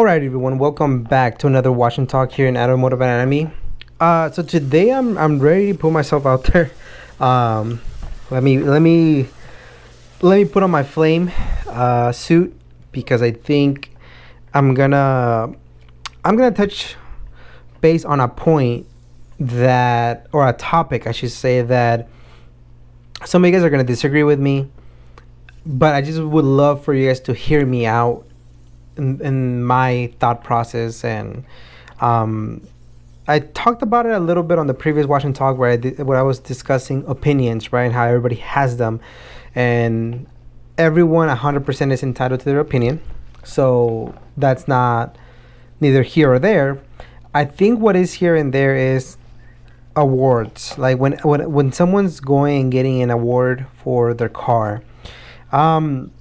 Alright, everyone, welcome back to another Watch and Talk here in Automotive Anatomy. So today I'm ready to put myself out there. Um, let me put on my flame suit because I think I'm gonna I'm gonna touch base on a point that, or a topic I should say, that some of you guys are gonna disagree with me, but I just would love for you guys to hear me out in my thought process. And um, I talked about it a little bit on the previous Watch and Talk where I was discussing opinions, right, and how everybody has them, and everyone 100% is entitled to their opinion. So that's not neither here or there. I think what is here and there is awards. Like when someone's going and getting an award for their car. Um,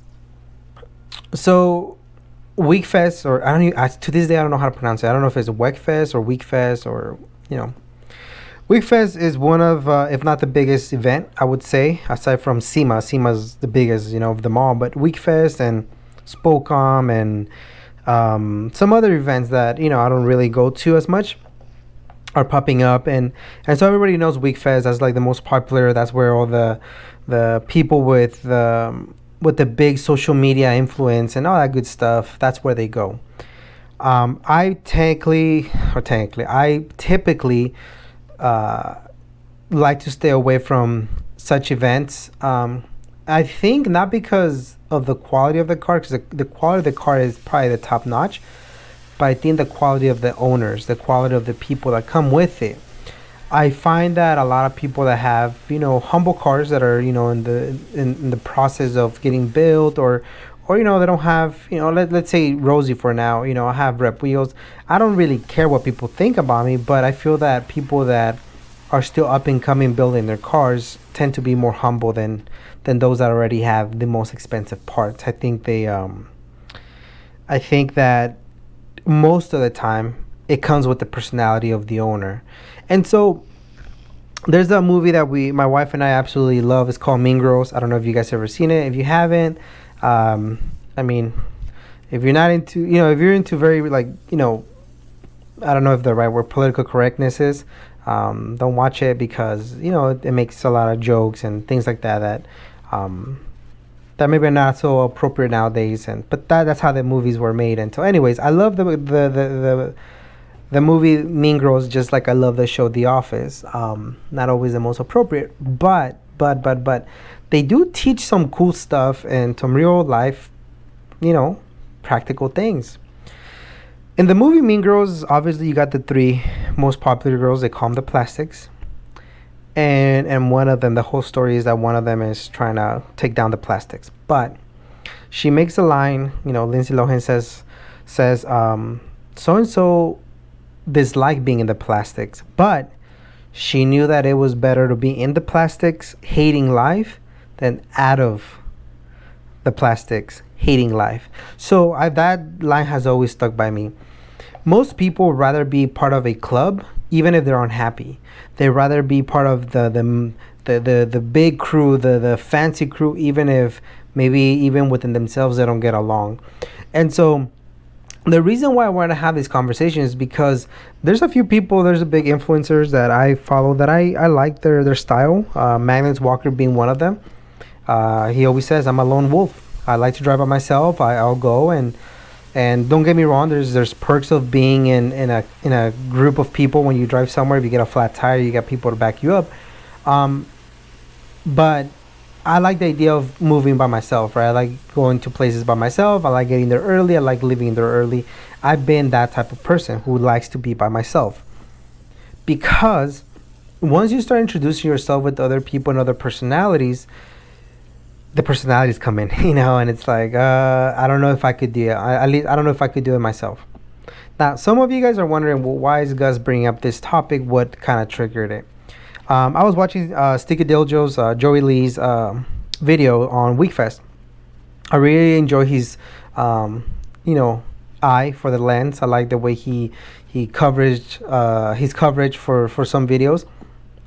so Weekfest, or I don't even, to this day I don't know how to pronounce it. I don't know if it's Weckfest or Weekfest, or you know, Weekfest is one of, if not the biggest event, I would say, aside from SEMA. SEMA's the biggest, of them all. But Weekfest and Spocom and some other events that I don't really go to as much are popping up, and so everybody knows Weekfest. That's like the most popular. That's where all the people with the big social media influence and all that good stuff, that's where they go. I typically like to stay away from such events. I think not because of the quality of the car, because the quality of the car is probably the top notch, but I think the quality of the owners, the quality of the people that come with it. I find that a lot of people that have, humble cars that are, in the process of getting built, or they don't have, let's say Rosie for now, I have rep wheels. I don't really care what people think about me, but I feel that people that are still up and coming building their cars tend to be more humble than those that already have the most expensive parts. I think I think that most of the time it comes with the personality of the owner. And so there's a movie that my wife and I absolutely love. It's called Mean Girls. I don't know if you guys ever seen it. If you haven't, I mean, if you're not into, if you're into very, like, I don't know if the right word political correctness is, don't watch it, because, it makes a lot of jokes and things like that maybe are not so appropriate nowadays. But that's how the movies were made. And so anyways, I love the movie Mean Girls, just like I love the show The Office. Not always the most appropriate, but they do teach some cool stuff and some real life, practical things. In the movie Mean Girls, obviously you got the three most popular girls. They call them the Plastics. And one of them, the whole story is that one of them is trying to take down the Plastics. But she makes a line, Lindsay Lohan says, so-and-so dislike being in the Plastics, but she knew that it was better to be in the Plastics hating life than out of the Plastics hating life. So that line has always stuck by me. Most people would rather be part of a club even if they're unhappy. They'd rather be part of the big crew, the fancy crew, even if maybe even within themselves they don't get along. And so the reason why I want to have this conversation is because there's a few people, there's a big influencers that I follow that I like their style. Magnus Walker being one of them. He always says, I'm a lone wolf. I like to drive by myself. I'll go, and don't get me wrong, there's perks of being in a group of people. When you drive somewhere, if you get a flat tire, you got people to back you up. But I like the idea of moving by myself, right? I like going to places by myself. I like getting there early. I like leaving there early. I've been that type of person who likes to be by myself. Because once you start introducing yourself with other people and other personalities, the personalities come in, and it's like, I don't know if I could do it. At least I don't know if I could do it myself. Now, some of you guys are wondering, well, why is Gus bringing up this topic? What kind of triggered it? I was watching Sticky Diljo's, Joey Lee's video on Weekfest. I really enjoy his, eye for the lens. I like the way he coverage his coverage for some videos.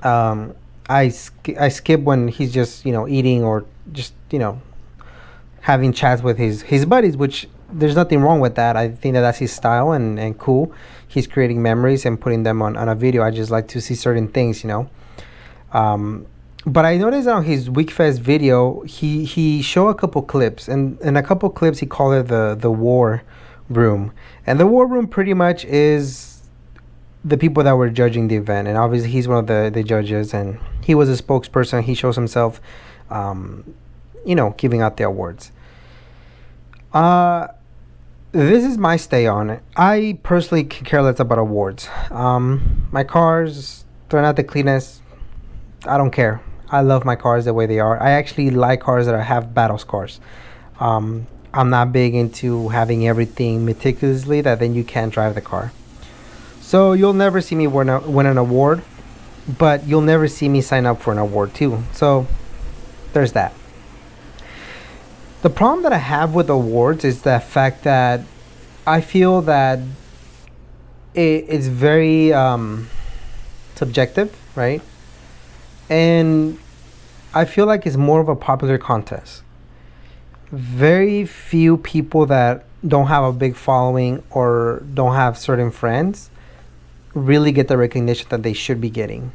I skip when he's just eating, or just having chats with his buddies, which there's nothing wrong with that. I think that that's his style, and cool. He's creating memories and putting them on a video. I just like to see certain things, you know. Um, but I noticed on his Weekfest video, he showed a couple clips, and in a couple clips he called it the war room, and the war room pretty much is the people that were judging the event, and obviously he's one of the judges, and he was a spokesperson. He shows himself, giving out the awards. This is my stay on it. I personally can care less about awards. My cars, they're not the cleanest. I don't care. I love my cars the way they are. I actually like cars that have battle scars. I'm not big into having everything meticulously that then you can't drive the car. So you'll never see me win an award, but you'll never see me sign up for an award too. So there's that. The problem that I have with awards is the fact that I feel that it's very subjective, right? And I feel like it's more of a popular contest. Very few people that don't have a big following or don't have certain friends really get the recognition that they should be getting.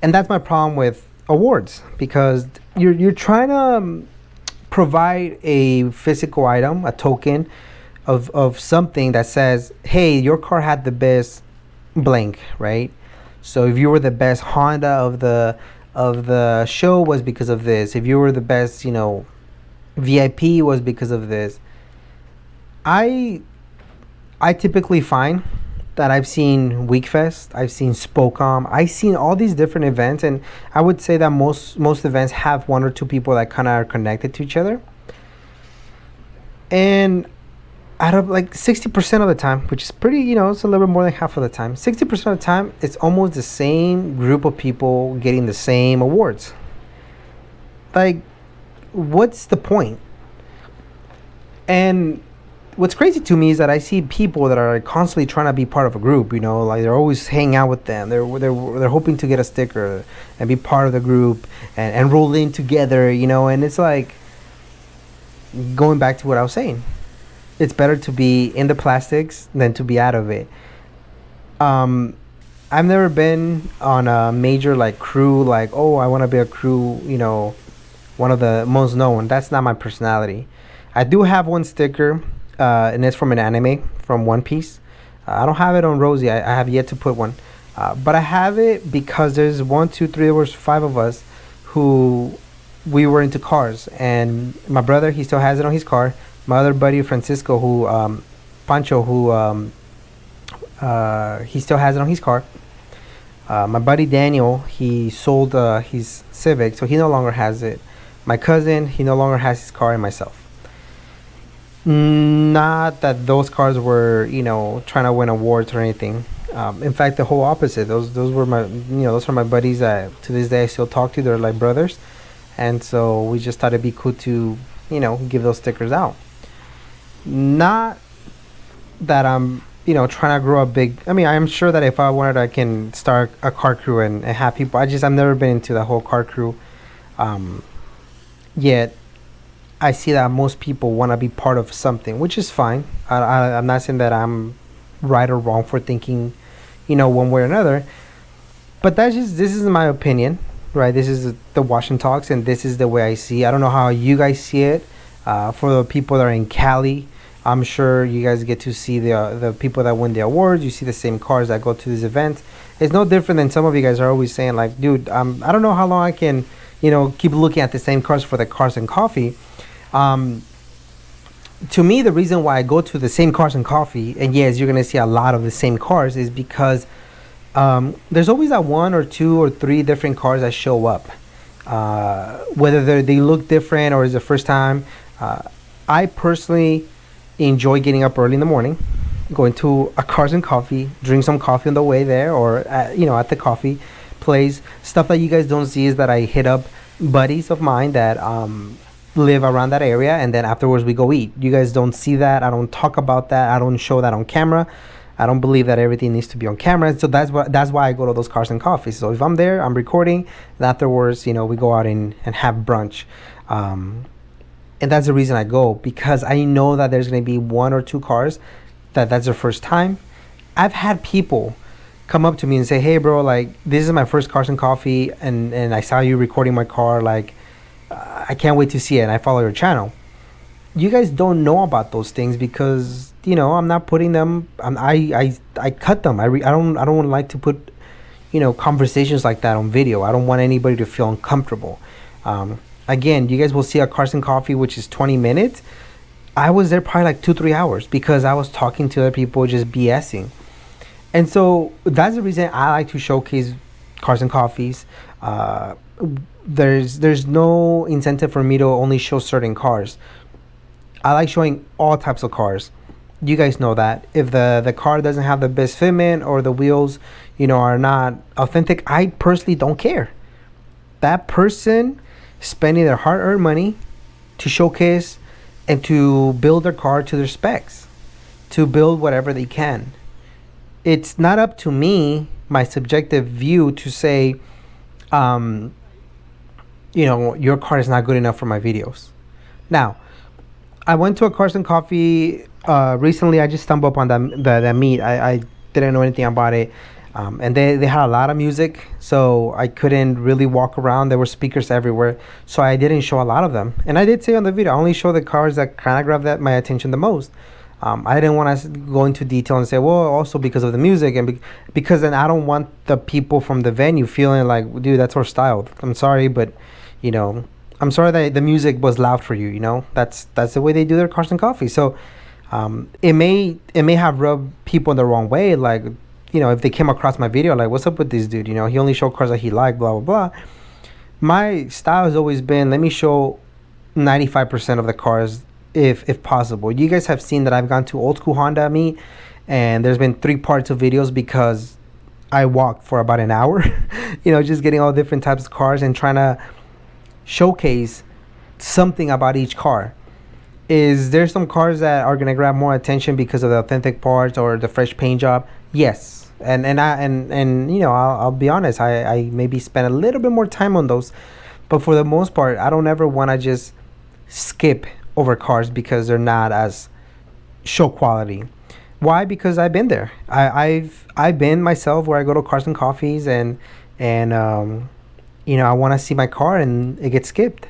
And that's my problem with awards, because you're trying to provide a physical item, a token of something that says, hey, your car had the best blank, right? So if you were the best Honda of the show, was because of this. If you were the best, VIP, was because of this. I typically find that I've seen Weekfest, I've seen Spocom, I've seen all these different events, and I would say that most events have one or two people that kind of are connected to each other. And out of like 60% of the time, which is pretty, it's a little bit more than half of the time, 60% of the time, it's almost the same group of people getting the same awards. Like, what's the point? And what's crazy to me is that I see people that are constantly trying to be part of a group, like they're always hanging out with them. They're hoping to get a sticker and be part of the group and roll in together, and it's like, going back to what I was saying, it's better to be in the plastics than to be out of it. I've never been on a major like crew, like, oh, I want to be a crew, one of the most known. That's not my personality. I do have one sticker, and it's from an anime, from One Piece. I don't have it on Rosie. I have yet to put one. But I have it because there's 1, 2, 3, there was 5 of us who we were into cars. And my brother, he still has it on his car. My other buddy, Francisco, Pancho, he still has it on his car. My buddy Daniel, he sold his Civic, so he no longer has it. My cousin, he no longer has his car, and myself. Not that those cars were, trying to win awards or anything. In fact, the whole opposite. Those were my, those are my buddies that to this day I still talk to. They're like brothers, and so we just thought it'd be cool to, give those stickers out. Not that I'm, trying to grow a big. I mean, I'm sure that if I wanted, I can start a car crew and have people. I've never been into the whole car crew. Yet I see that most people want to be part of something, which is fine. I'm not saying that I'm right or wrong for thinking, one way or another. But this is my opinion, right? This is the Washington Talks, and this is the way I see it. I don't know how you guys see it. For the people that are in Cali, I'm sure you guys get to see the people that win the awards. You see the same cars that go to this event. It's no different than some of you guys are always saying, like, dude, I don't know how long I can, keep looking at the same cars for the Cars and Coffee. To me, the reason why I go to the same Cars and Coffee, and yes, you're going to see a lot of the same cars, is because there's always that 1 or 2 or 3 different cars that show up. Whether they look different or it's the first time. I personally enjoy getting up early in the morning, going to a Cars and Coffee, drink some coffee on the way there, or at the coffee place. Stuff that you guys don't see is that I hit up buddies of mine that live around that area, and then afterwards we go eat. You guys don't see that. I don't talk about that. I don't show that on camera. I don't believe that everything needs to be on camera. So that's why I go to those Cars and Coffees. So if I'm there, I'm recording, and afterwards, we go out and have brunch. And that's the reason I go, because I know that there's going to be one or two cars that's their first time. I've had people come up to me and say, hey bro, like this is my first Cars and Coffee, and I saw you recording my car, like I can't wait to see it, and I follow your channel. You guys don't know about those things because I'm not putting them. I cut them. I don't like to put conversations like that on video. I don't want anybody to feel uncomfortable. Again, you guys will see a Cars and Coffee, which is 20 minutes. I was there probably like 2-3 hours because I was talking to other people, just BSing. And so that's the reason I like to showcase Cars and Coffees. There's no incentive for me to only show certain cars. I like showing all types of cars. You guys know that. If the car doesn't have the best fitment or the wheels, are not authentic, I personally don't care. That person spending their hard-earned money to showcase and to build their car to their specs, to build whatever they can. It's not up to me, my subjective view, to say, your car is not good enough for my videos. Now, I went to a Cars and Coffee recently. I just stumbled upon that meet. I didn't know anything about it. And they had a lot of music, so I couldn't really walk around. There were speakers everywhere, so I didn't show a lot of them. And I did say on the video, I only show the cars that kind of grabbed my attention the most. I didn't want to go into detail and say, well, also because of the music, and because then I don't want the people from the venue feeling like, dude, that's our style. I'm sorry, but I'm sorry that the music was loud for you. That's the way they do their Cars and Coffee. So it may have rubbed people in the wrong way, like if they came across my video like, what's up with this dude, he only showed cars that he liked, blah blah blah. My style has always been, let me show 95% of the cars if possible. You guys have seen that I've gone to old school Honda meet, and there's been 3 parts of videos because I walked for about an hour just getting all different types of cars and trying to showcase something about each car. Is there some cars that are going to grab more attention because of the authentic parts or the fresh paint job? Yes. And I'll be honest, I maybe spend a little bit more time on those, but for the most part, I don't ever want to just skip over cars because they're not as show quality. Why? Because I've been there. I've been myself where I go to Cars and Coffees and I want to see my car and it gets skipped.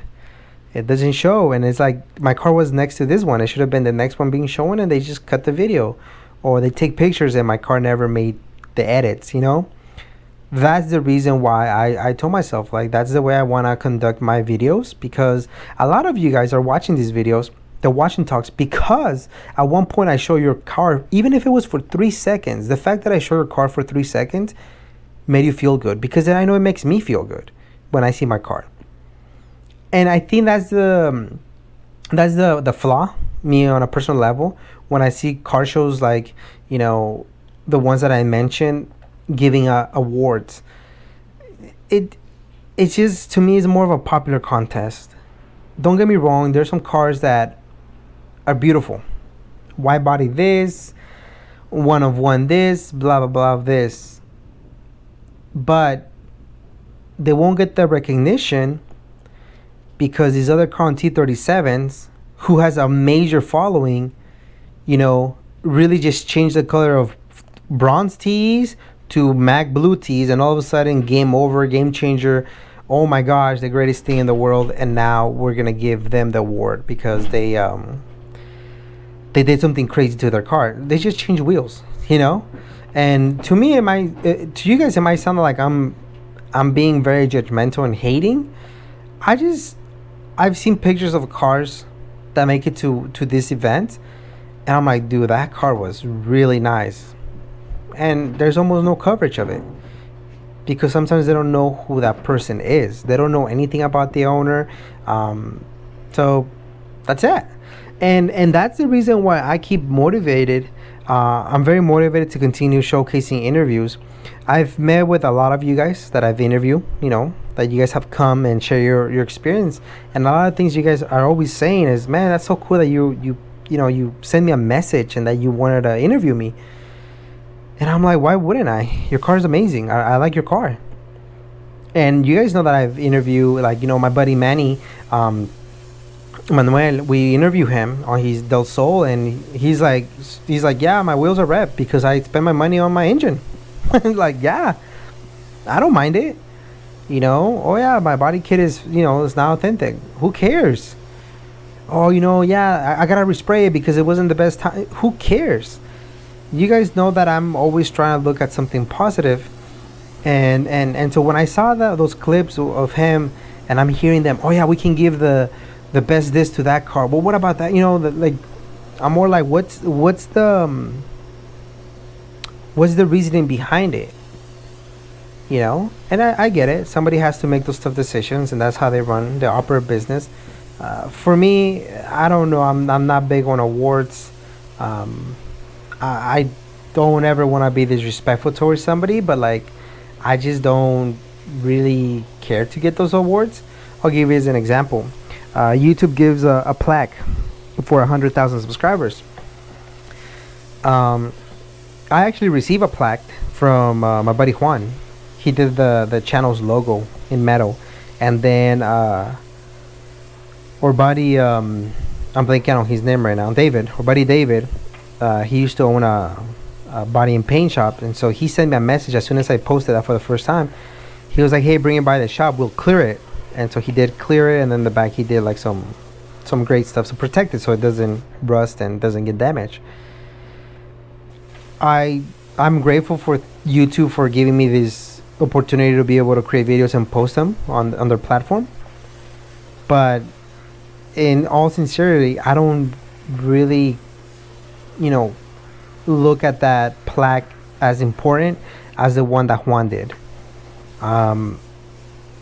It doesn't show, and it's like my car was next to this one. It should have been the next one being shown, and they just cut the video, or they take pictures and my car never made the edits. That's the reason why I told myself, like, that's the way I want to conduct my videos, because a lot of you guys are watching these videos, they're watching talks because at one point I show your car, even if it was for 3 seconds. The fact that I show your car for 3 seconds made you feel good, because then I know it makes me feel good when I see my car. And I think that's the flaw, me on a personal level, when I see car shows like the ones that I mentioned giving awards. It's just, to me, is more of a popular contest. Don't get me wrong, there's some cars that are beautiful, wide body this, one of one this, blah blah blah this, but they won't get the recognition because these other Crown T37s, who has a major following, really just changed the color of bronze tees to matte blue tees, and all of a sudden, game over, game changer. Oh my gosh, the greatest thing in the world, and now we're gonna give them the award because they did something crazy to their car. They just changed wheels, And to me, to you guys, it might sound like I'm being very judgmental and hating. I've seen pictures of cars that make it to this event, and I'm like, dude, that car was really nice. And there's almost no coverage of it because sometimes they don't know who that person is. They don't know anything about the owner. So that's it. And that's the reason why I keep motivated. I'm very motivated to continue showcasing interviews. I've met with a lot of you guys that I've interviewed, that you guys have come and share your experience. And a lot of things you guys are always saying is, man, that's so cool that you send me a message and that you wanted to interview me. And I'm like, why wouldn't I? Your car is amazing. I like your car. And you guys know that I've interviewed, like, my buddy Manny. Manuel, we interview him on his Del Sol, and he's like, yeah, my wheels are rep because I spend my money on my engine. Like, yeah, I don't mind it. Oh yeah, my body kit is, it's not authentic. Who cares? Oh, yeah, I gotta respray it because it wasn't the best time. Who cares? You guys know that I'm always trying to look at something positive, and so when I saw those clips of him, and I'm hearing them, oh yeah, we can give the best this to that car. Well, what about that? Like, I'm more like, what's the reasoning behind it? And I get it. Somebody has to make those tough decisions, and that's how they run. They operate business. For me, I don't know. I'm not big on awards. I don't ever want to be disrespectful towards somebody, but like, I just don't really care to get those awards. I'll give you as an example. YouTube gives a plaque for 100,000 subscribers. I actually received a plaque from my buddy Juan. He did the channel's logo in metal, and then our buddy, I'm blanking on his name right now, David. Our buddy David, he used to own a body and paint shop, and so he sent me a message as soon as I posted that for the first time. He was like, "Hey, bring it by the shop. We'll clear it." And so he did clear it, and then the back he did like some great stuff to protect it so it doesn't rust and doesn't get damaged. I'm grateful for YouTube for giving me this opportunity to be able to create videos and post them on their platform. But in all sincerity, I don't really, look at that plaque as important as the one that Juan did.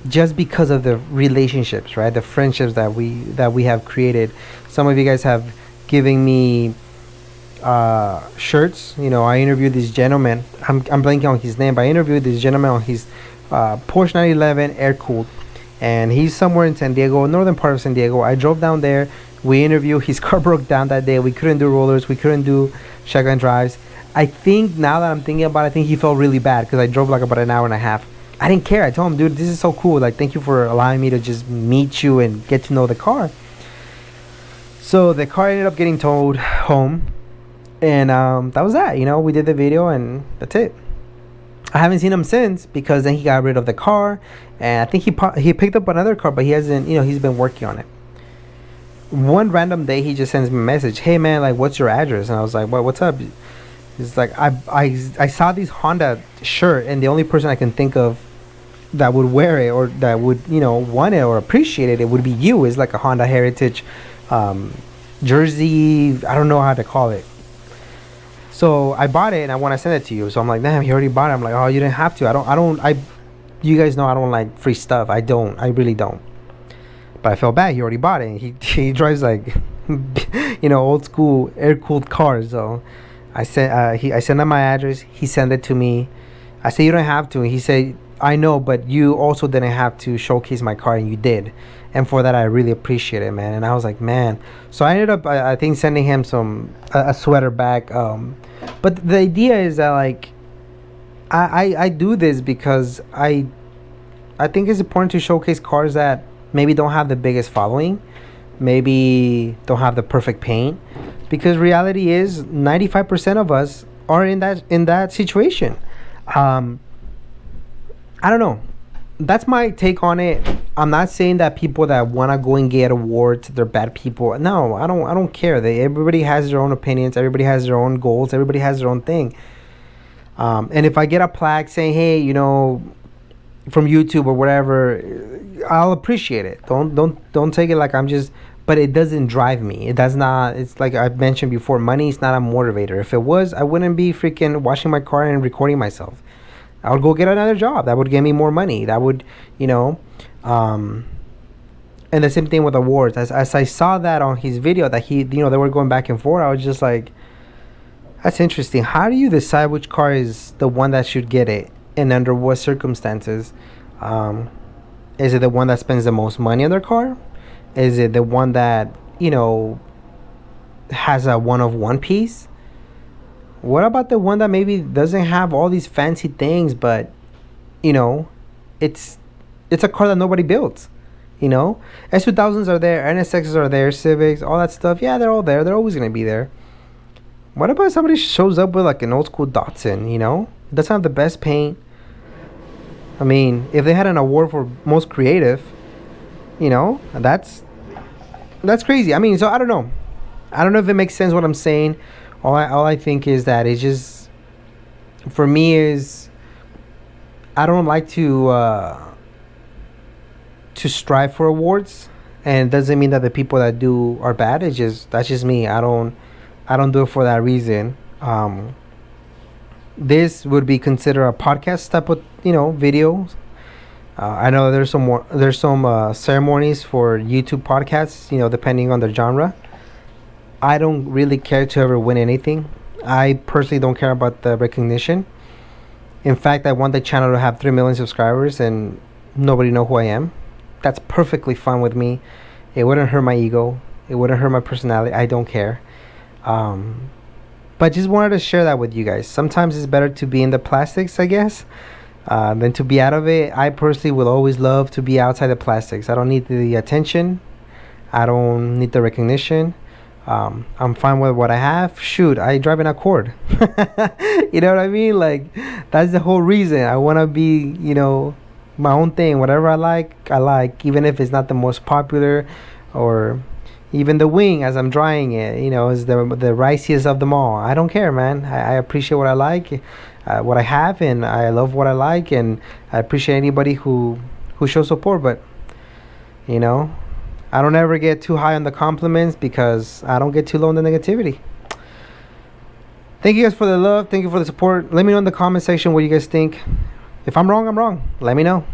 Just because of the relationships, right? The friendships that we have created. Some of you guys have given me shirts. I interviewed this gentleman. I'm blanking on his name, but I interviewed this gentleman on his Porsche 911 air cooled, and he's somewhere in San Diego, northern part of San Diego. I drove down there. We interviewed. His car broke down that day. We couldn't do rollers. We couldn't do shotgun drives. I think now that I'm thinking about it, I think he felt really bad because I drove like about an hour and a half. I didn't care. I told him, dude, this is so cool. Like, thank you for allowing me to just meet you and get to know the car. So the car ended up getting towed home, and that was that. We did the video, and that's it. I haven't seen him since because then he got rid of the car, and I think he picked up another car, but he hasn't. He's been working on it. One random day, he just sends me a message. Hey man, like, what's your address? And I was like, what's up? It's like, I saw this Honda shirt, and the only person I can think of that would wear it or that would want it or appreciate it would be you. It's like a Honda Heritage jersey. I don't know how to call it. So I bought it and I want to send it to you. So I'm like, damn, you already bought it. I'm like, oh, you didn't have to. You guys know I don't like free stuff. I really don't. But I felt bad. He already bought it. And he drives like old school air cooled cars. So I sent him my address. He sent it to me. I said, you don't have to. And he said, I know, but you also didn't have to showcase my car, and you did. And for that, I really appreciate it, man. And I was like, man. So I ended up, I think, sending him a sweater back. But the idea is that, like, I do this because I think it's important to showcase cars that maybe don't have the biggest following, maybe don't have the perfect paint, because reality is 95% of us are in that situation. I don't know. That's my take on it. I'm not saying that people that want to go and get awards, they're bad people. No, I don't care. Everybody has their own opinions. Everybody has their own goals. Everybody has their own thing. And if I get a plaque saying, hey, from YouTube or whatever, I'll appreciate it. Don't take it like I'm just. But it doesn't drive me. It does not. It's like I've mentioned before. Money is not a motivator. If it was, I wouldn't be freaking washing my car and recording myself. I would go get another job. That would get me more money. That would, and the same thing with awards. As I saw that on his video that they were going back and forth, I was just like, that's interesting. How do you decide which car is the one that should get it, and under what circumstances? Is it the one that spends the most money on their car? Is it the one that, has a one-of-one piece? What about the one that maybe doesn't have all these fancy things, but, it's a car that nobody builds? You know, S2000s are there, NSXs are there, Civics, all that stuff. Yeah, they're all there. They're always gonna be there. What about somebody shows up with like an old school Datsun? You know, it doesn't have the best paint. I mean, if they had an award for most creative, you know, that's crazy. I mean, so I don't know. I don't know if it makes sense what I'm saying. All I think is that it's just, for me, is I don't like to strive for awards, and it doesn't mean that the people that do are bad. It's just, that's just me. I don't do it for that reason. This would be considered a podcast type of, you know, video. I know there's some ceremonies for YouTube podcasts, you know, depending on the genre. I don't really care to ever win anything. I personally don't care about the recognition. In fact, I want the channel to have 3 million subscribers and nobody know who I am. That's perfectly fine with me. It wouldn't hurt my ego. It wouldn't hurt my personality. I don't care. But just wanted to share that with you guys. Sometimes it's better to be in the plastics, I guess, than to be out of it. I personally will always love to be outside the plastics. I don't need the attention. I don't need the recognition. I'm fine with what I have. Shoot, I drive an Accord. You know what I mean? Like, that's the whole reason. I want to be, you know, my own thing. Whatever I like, even if it's not the most popular, or even the wing as I'm drying it, you know, is the riciest of them all. I don't care, man. I appreciate what I like, what I have, and I love what I like, and I appreciate anybody who shows support. But, you know, I don't ever get too high on the compliments because I don't get too low on the negativity. Thank you guys for the love. Thank you for the support. Let me know in the comment section what you guys think. If I'm wrong, I'm wrong. Let me know.